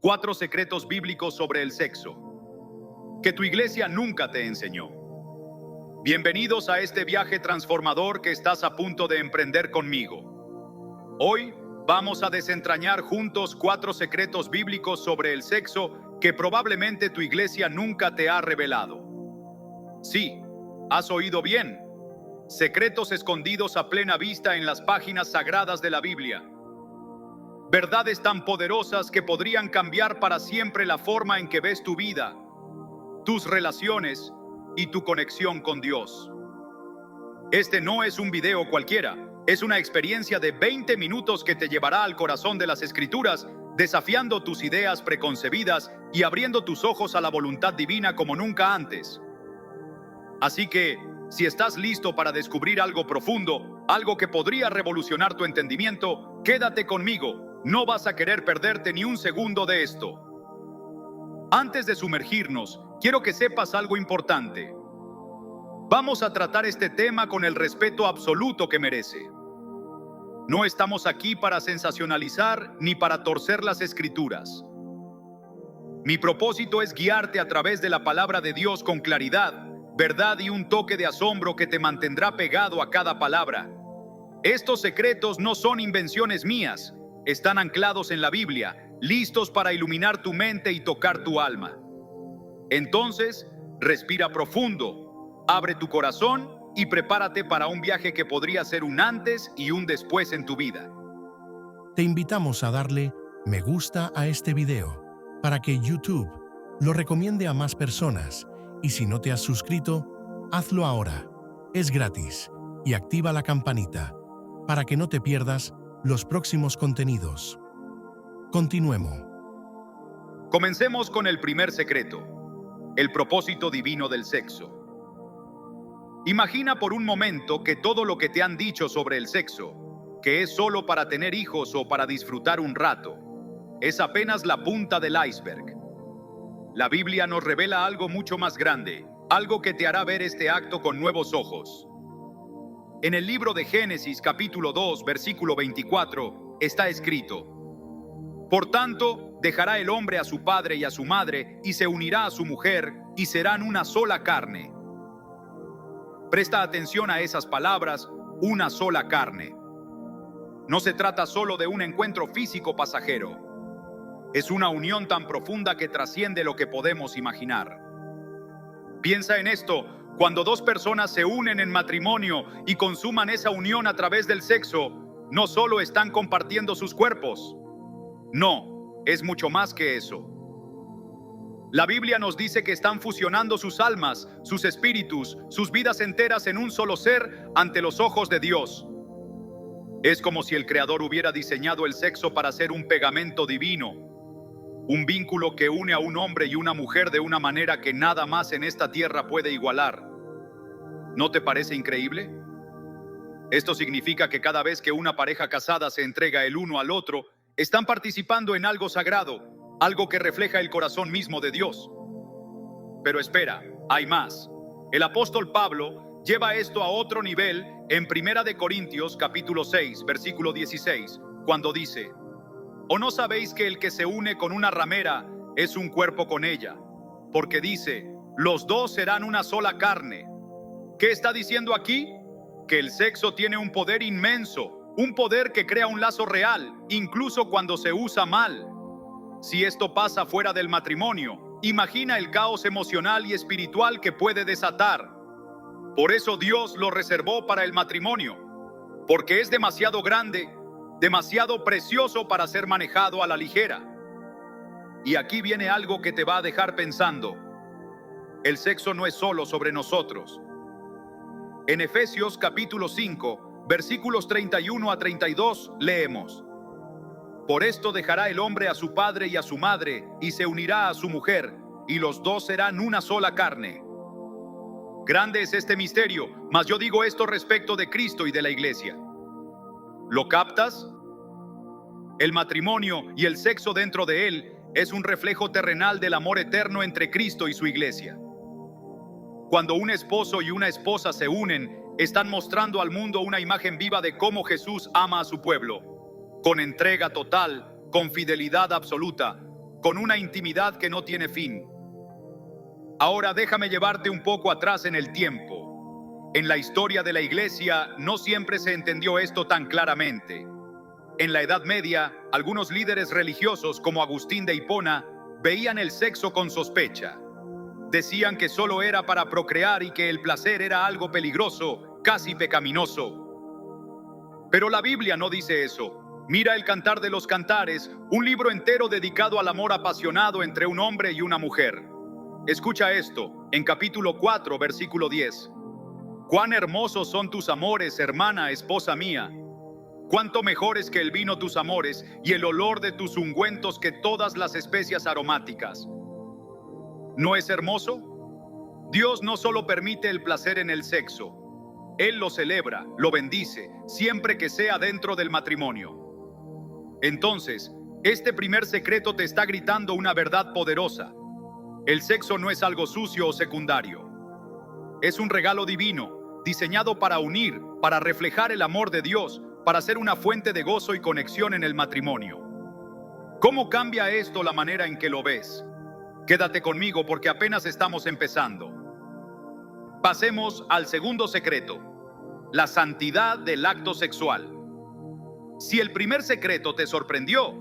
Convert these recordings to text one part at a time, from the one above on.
4 secretos bíblicos sobre el sexo que tu iglesia nunca te enseñó. Bienvenidos a este viaje transformador que estás a punto de emprender conmigo. Hoy vamos a desentrañar juntos 4 secretos bíblicos sobre el sexo que probablemente tu iglesia nunca te ha revelado. Sí, has oído bien. Secretos escondidos a plena vista en las páginas sagradas de la Biblia. Verdades tan poderosas que podrían cambiar para siempre la forma en que ves tu vida, tus relaciones y tu conexión con Dios. Este no es un video cualquiera, es una experiencia de 20 minutos que te llevará al corazón de las Escrituras, desafiando tus ideas preconcebidas y abriendo tus ojos a la voluntad divina como nunca antes. Así que, si estás listo para descubrir algo profundo, algo que podría revolucionar tu entendimiento, quédate conmigo. No vas a querer perderte ni un segundo de esto. Antes de sumergirnos, quiero que sepas algo importante. Vamos a tratar este tema con el respeto absoluto que merece. No estamos aquí para sensacionalizar ni para torcer las Escrituras. Mi propósito es guiarte a través de la palabra de Dios con claridad, verdad y un toque de asombro que te mantendrá pegado a cada palabra. Estos secretos no son invenciones mías. Están anclados en la Biblia, listos para iluminar tu mente y tocar tu alma. Entonces, respira profundo, abre tu corazón y prepárate para un viaje que podría ser un antes y un después en tu vida. Te invitamos a darle me gusta a este video para que YouTube lo recomiende a más personas, y si no te has suscrito, hazlo ahora. Es gratis y activa la campanita para que no te pierdas los próximos contenidos. Continuemos. Comencemos con el primer secreto, el propósito divino del sexo. Imagina por un momento que todo lo que te han dicho sobre el sexo, que es solo para tener hijos o para disfrutar un rato, es apenas la punta del iceberg. La Biblia nos revela algo mucho más grande, algo que te hará ver este acto con nuevos ojos. En el libro de Génesis, capítulo 2, versículo 24, está escrito: Por tanto, dejará el hombre a su padre y a su madre, y se unirá a su mujer, y serán una sola carne. Presta atención a esas palabras, una sola carne. No se trata solo de un encuentro físico pasajero. Es una unión tan profunda que trasciende lo que podemos imaginar. Piensa en esto. Cuando dos personas se unen en matrimonio y consuman esa unión a través del sexo, no solo están compartiendo sus cuerpos. No, es mucho más que eso. La Biblia nos dice que están fusionando sus almas, sus espíritus, sus vidas enteras en un solo ser ante los ojos de Dios. Es como si el Creador hubiera diseñado el sexo para ser un pegamento divino, un vínculo que une a un hombre y una mujer de una manera que nada más en esta tierra puede igualar. ¿No te parece increíble? Esto significa que cada vez que una pareja casada se entrega el uno al otro, están participando en algo sagrado, algo que refleja el corazón mismo de Dios. Pero espera, hay más. El apóstol Pablo lleva esto a otro nivel en 1 de Corintios capítulo 6, versículo 16, cuando dice: ¿O no sabéis que el que se une con una ramera es un cuerpo con ella? Porque dice, los dos serán una sola carne. ¿Qué está diciendo aquí? Que el sexo tiene un poder inmenso, un poder que crea un lazo real, incluso cuando se usa mal. Si esto pasa fuera del matrimonio, imagina el caos emocional y espiritual que puede desatar. Por eso Dios lo reservó para el matrimonio, porque es demasiado grande, demasiado precioso para ser manejado a la ligera. Y aquí viene algo que te va a dejar pensando. El sexo no es solo sobre nosotros. En Efesios capítulo 5, versículos 31 a 32, leemos: Por esto dejará el hombre a su padre y a su madre, y se unirá a su mujer, y los dos serán una sola carne. Grande es este misterio, mas yo digo esto respecto de Cristo y de la iglesia. ¿Lo captas? El matrimonio y el sexo dentro de él es un reflejo terrenal del amor eterno entre Cristo y su iglesia. Cuando un esposo y una esposa se unen, están mostrando al mundo una imagen viva de cómo Jesús ama a su pueblo, con entrega total, con fidelidad absoluta, con una intimidad que no tiene fin. Ahora déjame llevarte un poco atrás en el tiempo. En la historia de la Iglesia no siempre se entendió esto tan claramente. En la Edad Media, algunos líderes religiosos como Agustín de Hipona veían el sexo con sospecha. Decían que solo era para procrear y que el placer era algo peligroso, casi pecaminoso. Pero la Biblia no dice eso. Mira el Cantar de los Cantares, un libro entero dedicado al amor apasionado entre un hombre y una mujer. Escucha esto, en capítulo 4, versículo 10. Cuán hermosos son tus amores, hermana, esposa mía. Cuánto mejores que el vino tus amores y el olor de tus ungüentos que todas las especias aromáticas. ¿No es hermoso? Dios no solo permite el placer en el sexo, Él lo celebra, lo bendice, siempre que sea dentro del matrimonio. Entonces, este primer secreto te está gritando una verdad poderosa. El sexo no es algo sucio o secundario. Es un regalo divino, diseñado para unir, para reflejar el amor de Dios, para ser una fuente de gozo y conexión en el matrimonio. ¿Cómo cambia esto la manera en que lo ves? Quédate conmigo porque apenas estamos empezando. Pasemos al segundo secreto, la santidad del acto sexual. Si el primer secreto te sorprendió,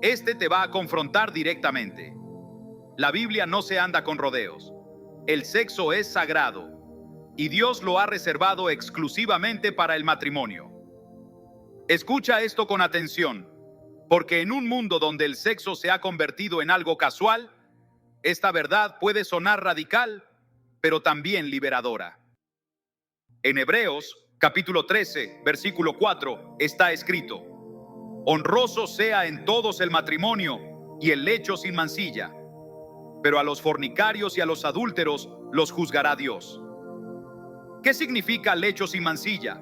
este te va a confrontar directamente. La Biblia no se anda con rodeos. El sexo es sagrado y Dios lo ha reservado exclusivamente para el matrimonio. Escucha esto con atención, porque en un mundo donde el sexo se ha convertido en algo casual, esta verdad puede sonar radical, pero también liberadora. En Hebreos, capítulo 13, versículo 4, está escrito: honroso sea en todos el matrimonio y el lecho sin mancilla, pero a los fornicarios y a los adúlteros los juzgará Dios. ¿Qué significa lecho sin mancilla?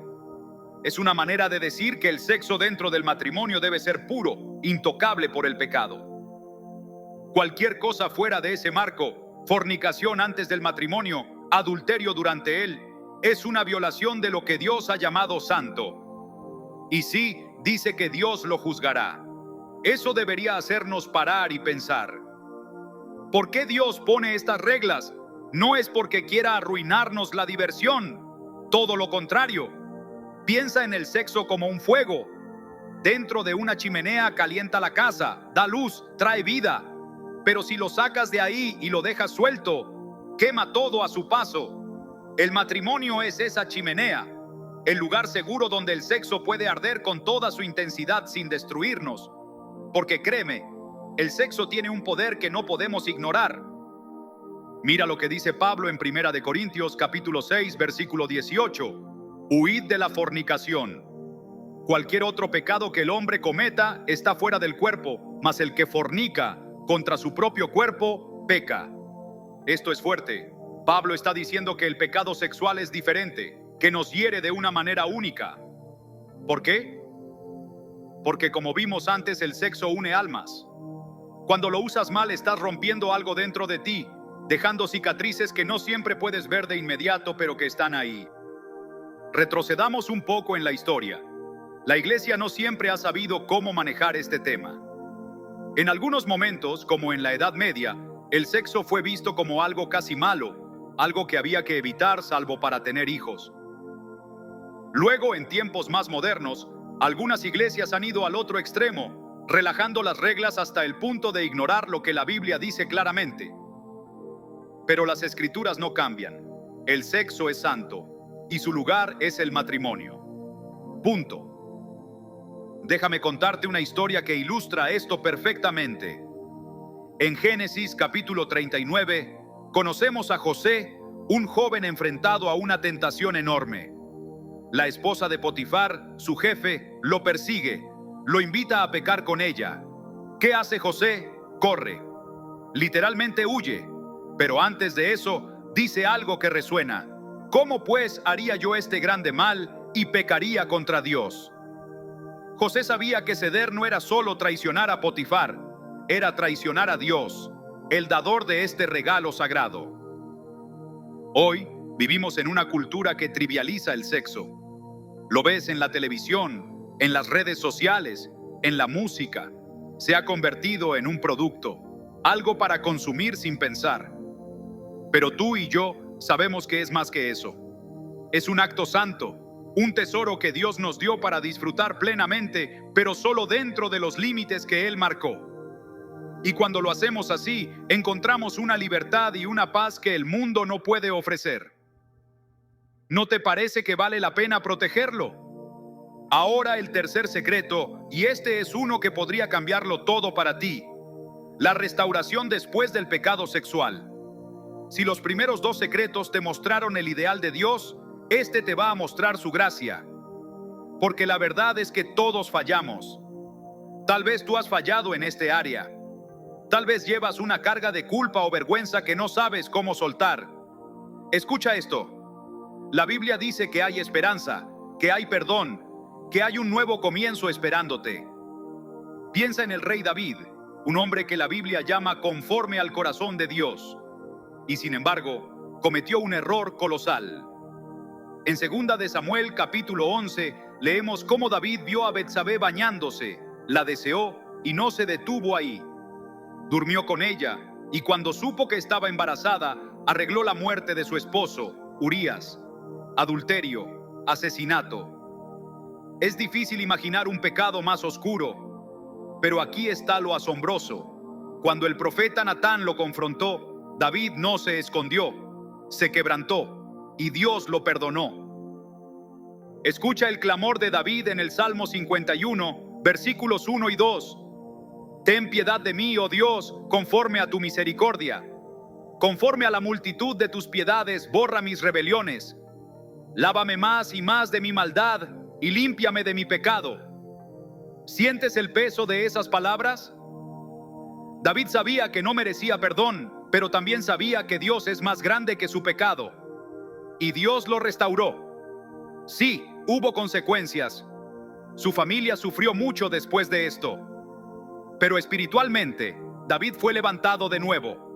Es una manera de decir que el sexo dentro del matrimonio debe ser puro, intocable por el pecado. Cualquier cosa fuera de ese marco, fornicación antes del matrimonio, adulterio durante él, es una violación de lo que Dios ha llamado santo. Y sí, dice que Dios lo juzgará. Eso debería hacernos parar y pensar. ¿Por qué Dios pone estas reglas? No es porque quiera arruinarnos la diversión, todo lo contrario. Piensa en el sexo como un fuego. Dentro de una chimenea calienta la casa, da luz, trae vida. Pero si lo sacas de ahí y lo dejas suelto, quema todo a su paso. El matrimonio es esa chimenea, el lugar seguro donde el sexo puede arder con toda su intensidad sin destruirnos. Porque créeme, el sexo tiene un poder que no podemos ignorar. Mira lo que dice Pablo en 1 Corintios capítulo 6, versículo 18. Huid de la fornicación. Cualquier otro pecado que el hombre cometa está fuera del cuerpo, mas el que fornica contra su propio cuerpo, peca. Esto es fuerte. Pablo está diciendo que el pecado sexual es diferente, que nos hiere de una manera única. ¿Por qué? Porque como vimos antes, el sexo une almas. Cuando lo usas mal, estás rompiendo algo dentro de ti, dejando cicatrices que no siempre puedes ver de inmediato, pero que están ahí. Retrocedamos un poco en la historia. La Iglesia no siempre ha sabido cómo manejar este tema. En algunos momentos, como en la Edad Media, el sexo fue visto como algo casi malo, algo que había que evitar salvo para tener hijos. Luego, en tiempos más modernos, algunas iglesias han ido al otro extremo, relajando las reglas hasta el punto de ignorar lo que la Biblia dice claramente. Pero las Escrituras no cambian. El sexo es santo y su lugar es el matrimonio. Punto. Déjame contarte una historia que ilustra esto perfectamente. En Génesis capítulo 39, conocemos a José, un joven enfrentado a una tentación enorme. La esposa de Potifar, su jefe, lo persigue, lo invita a pecar con ella. ¿Qué hace José? Corre. Literalmente huye, pero antes de eso dice algo que resuena. ¿Cómo pues haría yo este grande mal y pecaría contra Dios? José sabía que ceder no era solo traicionar a Potifar, era traicionar a Dios, el dador de este regalo sagrado. Hoy vivimos en una cultura que trivializa el sexo. Lo ves en la televisión, en las redes sociales, en la música. Se ha convertido en un producto. algo para consumir sin pensar. Pero tú y yo sabemos que es más que eso. Es un acto santo, un tesoro que Dios nos dio para disfrutar plenamente, pero solo dentro de los límites que Él marcó. Y cuando lo hacemos así, encontramos una libertad y una paz que el mundo no puede ofrecer. ¿No te parece que vale la pena protegerlo? Ahora el tercer secreto, y este es uno que podría cambiarlo todo para ti: la restauración después del pecado sexual. Si los primeros dos secretos te mostraron el ideal de Dios, este te va a mostrar su gracia. Porque la verdad es que todos fallamos. Tal vez tú has fallado en este área. Tal vez llevas una carga de culpa o vergüenza que no sabes cómo soltar. Escucha esto. La Biblia dice que hay esperanza, que hay perdón, que hay un nuevo comienzo esperándote. Piensa en el rey David, un hombre que la Biblia llama conforme al corazón de Dios. Y sin embargo, cometió un error colosal. En 2 de Samuel capítulo 11, leemos cómo David vio a Betsabé bañándose, la deseó y no se detuvo ahí. Durmió con ella, y cuando supo que estaba embarazada, arregló la muerte de su esposo, Urías. Adulterio, asesinato. Es difícil imaginar un pecado más oscuro, pero aquí está lo asombroso. Cuando el profeta Natán lo confrontó, David no se escondió, se quebrantó, y Dios lo perdonó. Escucha el clamor de David en el Salmo 51, versículos 1 y 2. Ten piedad de mí, oh Dios, conforme a tu misericordia. Conforme a la multitud de tus piedades, borra mis rebeliones. Lávame más y más de mi maldad y límpiame de mi pecado. ¿Sientes el peso de esas palabras? David sabía que no merecía perdón, pero también sabía que Dios es más grande que su pecado. Y Dios lo restauró. Sí, hubo consecuencias. Su familia sufrió mucho después de esto. Pero espiritualmente, David fue levantado de nuevo.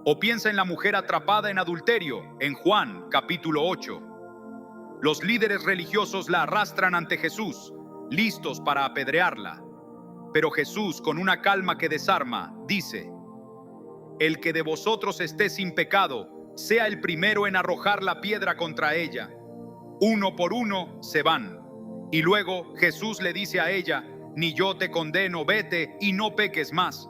O piensa en la mujer atrapada en adulterio, en Juan capítulo 8. Los líderes religiosos la arrastran ante Jesús, listos para apedrearla. Pero Jesús, con una calma que desarma, dice: el que de vosotros esté sin pecado, sea el primero en arrojar la piedra contra ella. Uno por uno se van. Y luego Jesús le dice a ella: ni yo te condeno, vete y no peques más.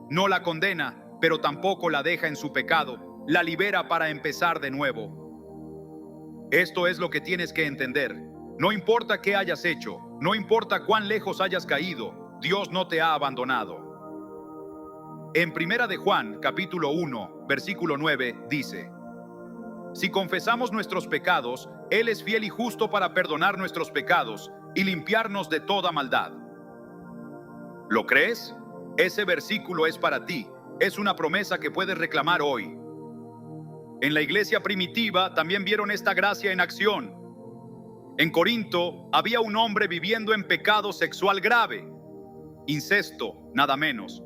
No la condena, pero tampoco la deja en su pecado, la libera para empezar de nuevo. Esto es lo que tienes que entender. No importa qué hayas hecho, no importa cuán lejos hayas caído, Dios no te ha abandonado. En 1 de Juan, capítulo 1, versículo 9, dice: si confesamos nuestros pecados, Él es fiel y justo para perdonar nuestros pecados y limpiarnos de toda maldad. ¿Lo crees? Ese versículo es para ti. Es una promesa que puedes reclamar hoy. En la iglesia primitiva también vieron esta gracia en acción. En Corinto había un hombre viviendo en pecado sexual grave, incesto, nada menos.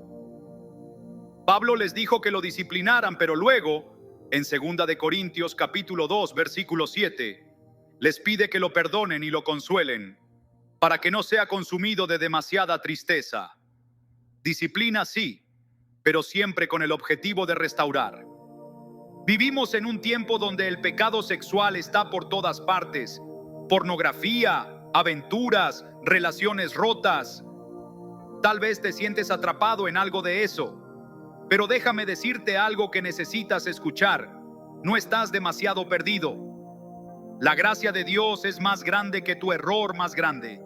Pablo les dijo que lo disciplinaran, pero luego, en 2 de Corintios capítulo 2, versículo 7, les pide que lo perdonen y lo consuelen, para que no sea consumido de demasiada tristeza. Disciplina sí, pero siempre con el objetivo de restaurar. Vivimos en un tiempo donde el pecado sexual está por todas partes. Pornografía, aventuras, relaciones rotas. Tal vez te sientes atrapado en algo de eso, pero déjame decirte algo que necesitas escuchar. No estás demasiado perdido. La gracia de Dios es más grande que tu error más grande.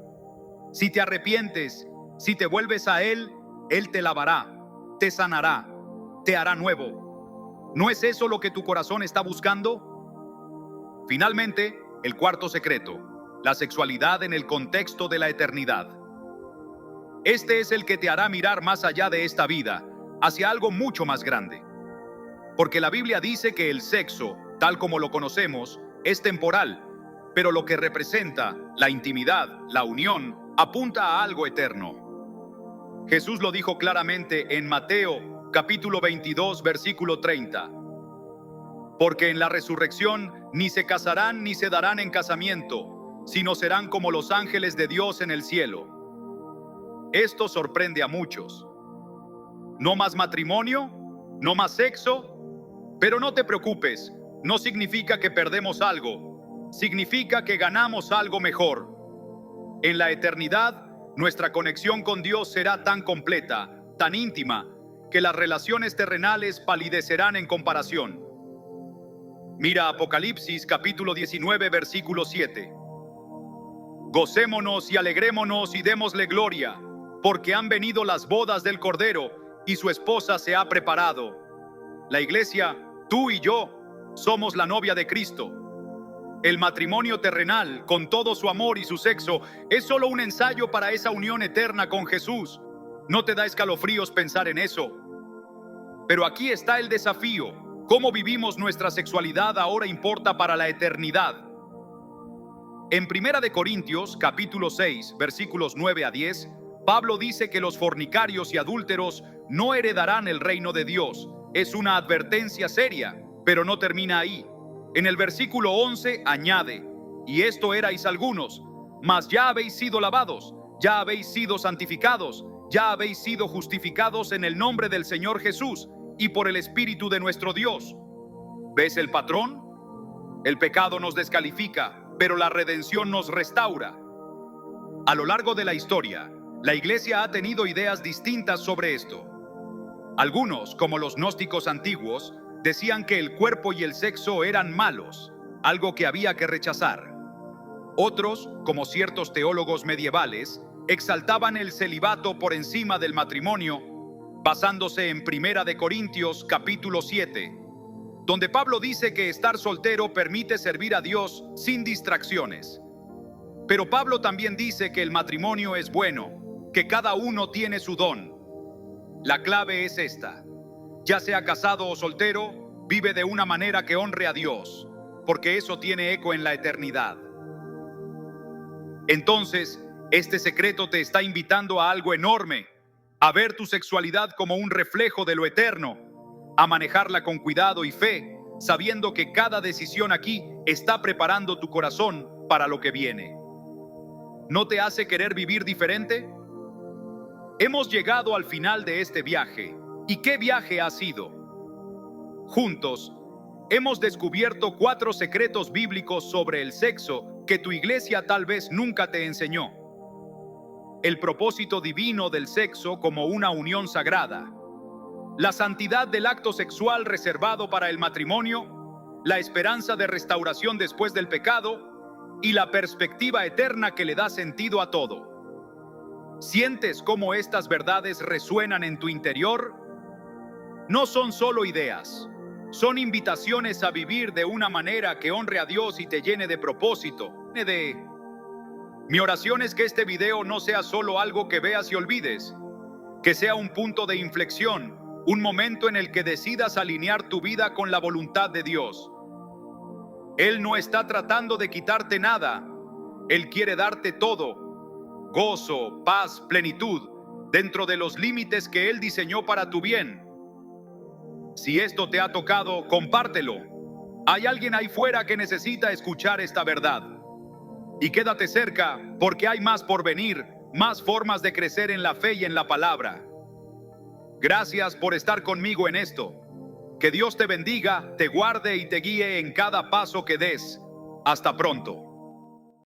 Si te arrepientes, si te vuelves a Él, Él te lavará, te sanará, te hará nuevo. ¿No es eso lo que tu corazón está buscando? Finalmente, el cuarto secreto: la sexualidad en el contexto de la eternidad. Este es el que te hará mirar más allá de esta vida, hacia algo mucho más grande. Porque la Biblia dice que el sexo, tal como lo conocemos, es temporal, pero lo que representa, la intimidad, la unión, apunta a algo eterno. Jesús lo dijo claramente en Mateo capítulo 22, versículo 30. Porque en la resurrección ni se casarán ni se darán en casamiento, sino serán como los ángeles de Dios en el cielo. Esto sorprende a muchos. No más matrimonio, no más sexo. Pero no te preocupes, no significa que perdemos algo, significa que ganamos algo mejor. En la eternidad, nuestra conexión con Dios será tan completa, tan íntima, que las relaciones terrenales palidecerán en comparación. Mira Apocalipsis capítulo 19, versículo 7. Gocémonos y alegrémonos y démosle gloria, porque han venido las bodas del Cordero y su esposa se ha preparado. La iglesia, tú y yo, somos la novia de Cristo. El matrimonio terrenal, con todo su amor y su sexo, es solo un ensayo para esa unión eterna con Jesús. ¿No te da escalofríos pensar en eso? Pero aquí está el desafío. Cómo vivimos nuestra sexualidad ahora importa para la eternidad. En 1 Corintios, capítulo 6, versículos 9 a 10, Pablo dice que los fornicarios y adúlteros no heredarán el reino de Dios. Es una advertencia seria, pero no termina ahí. En el versículo 11 añade, y esto erais algunos, mas ya habéis sido lavados, ya habéis sido santificados, ya habéis sido justificados en el nombre del Señor Jesús y por el Espíritu de nuestro Dios. ¿Ves el patrón? El pecado nos descalifica, pero la redención nos restaura. A lo largo de la historia, la Iglesia ha tenido ideas distintas sobre esto. Algunos, como los gnósticos antiguos, decían que el cuerpo y el sexo eran malos, algo que había que rechazar. Otros, como ciertos teólogos medievales, exaltaban el celibato por encima del matrimonio, basándose en 1 Corintios capítulo 7, donde Pablo dice que estar soltero permite servir a Dios sin distracciones. Pero Pablo también dice que el matrimonio es bueno, que cada uno tiene su don. La clave es esta: ya sea casado o soltero, vive de una manera que honre a Dios, porque eso tiene eco en la eternidad. Entonces, este secreto te está invitando a algo enorme, a ver tu sexualidad como un reflejo de lo eterno, a manejarla con cuidado y fe, sabiendo que cada decisión aquí está preparando tu corazón para lo que viene. ¿No te hace querer vivir diferente? Hemos llegado al final de este viaje. ¿Y qué viaje ha sido? Juntos, hemos descubierto 4 secretos bíblicos sobre el sexo que tu iglesia tal vez nunca te enseñó. El propósito divino del sexo como una unión sagrada, la santidad del acto sexual reservado para el matrimonio, la esperanza de restauración después del pecado y la perspectiva eterna que le da sentido a todo. ¿Sientes cómo estas verdades resuenan en tu interior? No son solo ideas, son invitaciones a vivir de una manera que honre a Dios y te llene de propósito. Mi oración es que este video no sea solo algo que veas y olvides, que sea un punto de inflexión, un momento en el que decidas alinear tu vida con la voluntad de Dios. Él no está tratando de quitarte nada, Él quiere darte todo: gozo, paz, plenitud, dentro de los límites que Él diseñó para tu bien. Si esto te ha tocado, compártelo. Hay alguien ahí fuera que necesita escuchar esta verdad. Y quédate cerca, porque hay más por venir, más formas de crecer en la fe y en la palabra. Gracias por estar conmigo en esto. Que Dios te bendiga, te guarde y te guíe en cada paso que des. Hasta pronto.